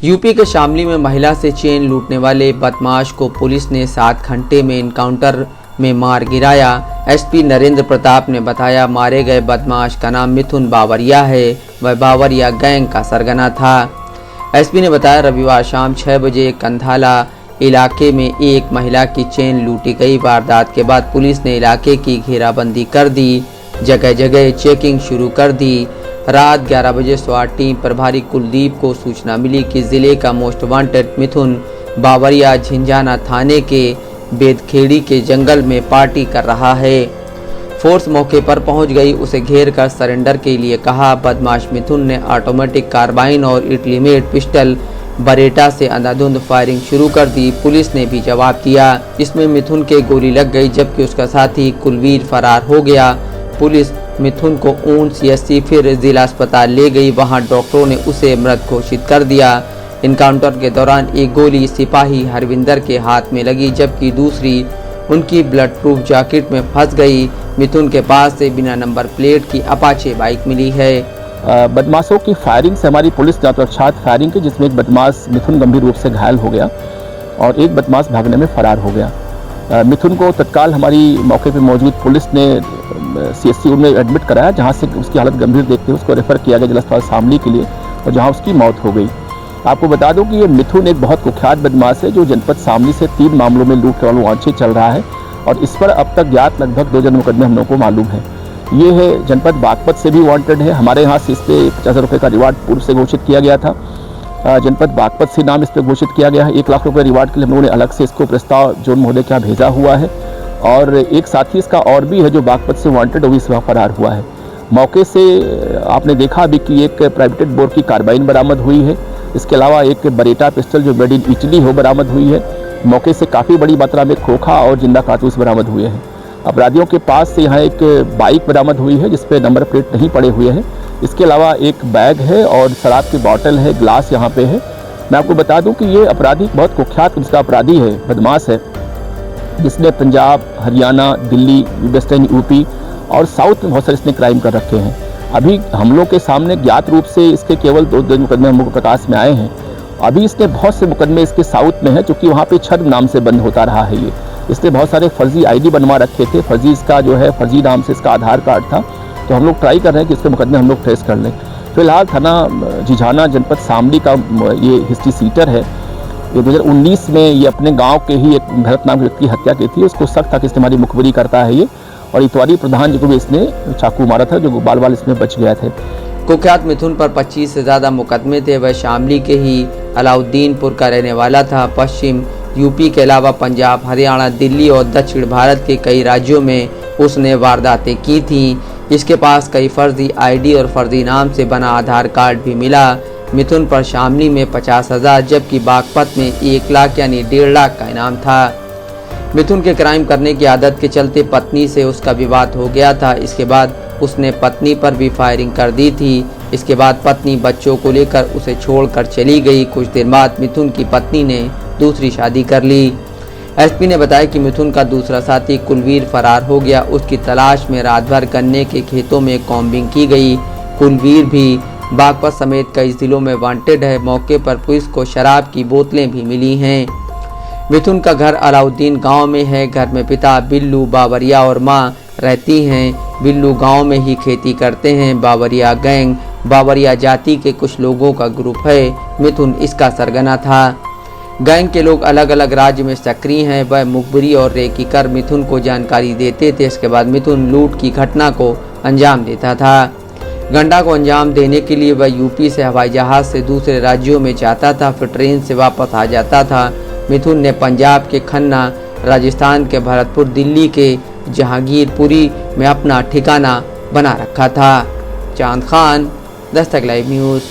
UP के शामली में महिला से चेन लूटने वाले बदमाश को पुलिस ने 7 घंटे में एनकाउंटर में मार गिराया। एसपी नरेंद्र प्रताप ने बताया, मारे गए बदमाश का नाम मिथुन बावरिया है। वह बावरिया गैंग का सरगना था। एसपी ने बताया, रविवार शाम 6 बजे कंधाला इलाके में एक महिला की चेन लूटी गई। वारदात के बाद पुलिस ने इलाके की घेराबंदी कर दी, जगह जगह चेकिंग शुरू कर दी। रात 11 बजे स्वाट टीम प्रभारी कुलदीप को सूचना मिली कि जिले का मोस्ट वांटेड मिथुन बावरिया झिंझाना थाने के बेदखेड़ी के जंगल में पार्टी कर रहा है। फोर्स मौके पर पहुंच गई, उसे घेर कर सरेंडर के लिए कहा। बदमाश मिथुन ने ऑटोमेटिक कार्बाइन और इटली मेड पिस्टल बरेटा से अंधाधुंध फायरिंग शुरू कर दी। पुलिस ने भी जवाब दिया, इसमें मिथुन के गोली लग गई, जबकि उसका साथी कुलवीर फरार हो गया। पुलिस मिथुन को ऊन सीएससी फिर जिला अस्पताल ले गई। वहां डॉक्टरों ने उसे मृत घोषित कर दिया। इनकाउंटर के दौरान एक गोली सिपाही हरविंदर के हाथ में लगी, जबकि दूसरी उनकी ब्लड प्रूफ जैकेट में फंस गई। मिथुन के पास से बिना नंबर प्लेट की अपाचे बाइक मिली है। बदमाशों की फायरिंग से हमारी पुलिस ने प्रक्षात फायरिंग की, जिसमें एक बदमाश मिथुन गंभीर रूप से घायल हो गया और एक बदमाश भागने में फरार हो गया। मिथुन को तत्काल हमारी मौके पर मौजूद पुलिस ने सीएससी में एडमिट कराया, जहां से उसकी हालत गंभीर देखते हुए उसको रेफर किया गया जिला अस्पताल शामली के लिए, और जहां उसकी मौत हो गई। आपको बता दूं कि ये मिथुन एक बहुत कुख्यात बदमाश है, जो जनपद शामली से 3 मामलों में लूट वालों वांछित चल रहा है, और इस पर अब तक ज्ञात लगभग 2 जन मुकदमे हम लोगों को मालूम है। ये है जनपद बागपत से भी वांटेड है। हमारे यहाँ से इस पर 50,000 रुपये का रिवार्ड पूर्व से घोषित किया गया था। जनपद बागपत से नाम इस पर घोषित किया गया है। 1 लाख रुपये रिवार्ड के लिए हम लोगों ने अलग से इसको प्रस्ताव जोन महोदय के यहाँ भेजा हुआ है, और एक साथी इसका और भी है जो बागपत से वांटेड, वो भी इस वक्त फरार हुआ है। मौके से आपने देखा अभी कि एक प्राइवेटेड बोर की कार्बाइन बरामद हुई है। इसके अलावा एक बरेटा पिस्टल जो मेड इन इटली हो बरामद हुई है। मौके से काफ़ी बड़ी मात्रा में खोखा और जिंदा कारतूस बरामद हुए हैं। अपराधियों के पास से यहाँ एक बाइक बरामद हुई है, जिसपे नंबर प्लेट नहीं पड़े हुए हैं। इसके अलावा एक बैग है और शराब की बोतल है, ग्लास यहाँ पे है। मैं आपको बता दूं कि ये अपराधी बहुत कुख्यात इसका अपराधी है, बदमाश है, जिसने पंजाब, हरियाणा, दिल्ली, वेस्टर्न यूपी और साउथ में बहुत सारे इसने क्राइम कर रखे हैं। अभी हम लोग के सामने ज्ञात रूप से इसके केवल 2 मुकदमे हम लोग प्रकाश में आए हैं। अभी इसने बहुत से मुकदमे इसके साउथ में हैं, चूँकि वहाँ पे छद्म नाम से बंद होता रहा है। ये इसने बहुत सारे फर्जी आईडी बनवा रखे थे, फर्जी इसका जो है फर्जी नाम से इसका आधार कार्ड था। तो हम लोग ट्राई कर रहे हैं कि इसके मुकदमे हम लोग ट्रेस कर लें। फिलहाल थाना झिंझाना जनपद शामली का ये हिस्ट्री सीटर है। ये 2019 में ये अपने गांव के ही एक भरत नाम के व्यक्ति की हत्या की थी। उसको सख्त था कि इसने हमारी मुखबिरी करता है ये, और इतवारी प्रधान जी को भी इसने चाकू मारा था, जो बाल बाल इसमें बच गया थे। कुख्यात मिथुन पर 25 से ज़्यादा मुकदमे थे। वह शामली के ही अलाउद्दीनपुर का रहने वाला था। पश्चिम यूपी के अलावा पंजाब, हरियाणा, दिल्ली और दक्षिण भारत के कई राज्यों में उसने वारदातें की थीं। इसके पास कई फर्जी आईडी और फर्जी नाम से बना आधार कार्ड भी मिला। मिथुन पर शामली में 50,000 जबकि बागपत में 1 लाख यानी 1.5 लाख का इनाम था। मिथुन के क्राइम करने की आदत के चलते पत्नी से उसका विवाद हो गया था। इसके बाद उसने पत्नी पर भी फायरिंग कर दी थी। इसके बाद पत्नी बच्चों को लेकर उसे छोड़कर चली गई। कुछ देर बाद मिथुन की पत्नी ने दूसरी शादी कर ली। एसपी ने बताया कि मिथुन का दूसरा साथी कुलवीर फरार हो गया। उसकी तलाश में रात भर गन्ने के खेतों में कॉम्बिंग की गई। कुलवीर भी बागपत समेत कई जिलों में वांटेड है। मौके पर पुलिस को शराब की बोतलें भी मिली हैं। मिथुन का घर अलाउद्दीन गांव में है। घर में पिता बिल्लू बावरिया और मां रहती हैं। बिल्लू गांव में ही खेती करते हैं। बावरिया गैंग बावरिया जाति के कुछ लोगों का ग्रुप है। मिथुन इसका सरगना था। गैंग के लोग अलग अलग राज्य में सक्रिय हैं। वह मुखबिरी और रेकी कर मिथुन को जानकारी देते थे। इसके बाद मिथुन लूट की घटना को अंजाम देता था। घटना को अंजाम देने के लिए वह यूपी से हवाई जहाज से दूसरे राज्यों में जाता था, फिर ट्रेन से वापस आ जाता था। मिथुन ने पंजाब के खन्ना, राजस्थान के भरतपुर, दिल्ली के जहांगीरपुरी में अपना ठिकाना बना रखा था। चांद खान, दस्तक लाइव न्यूज़।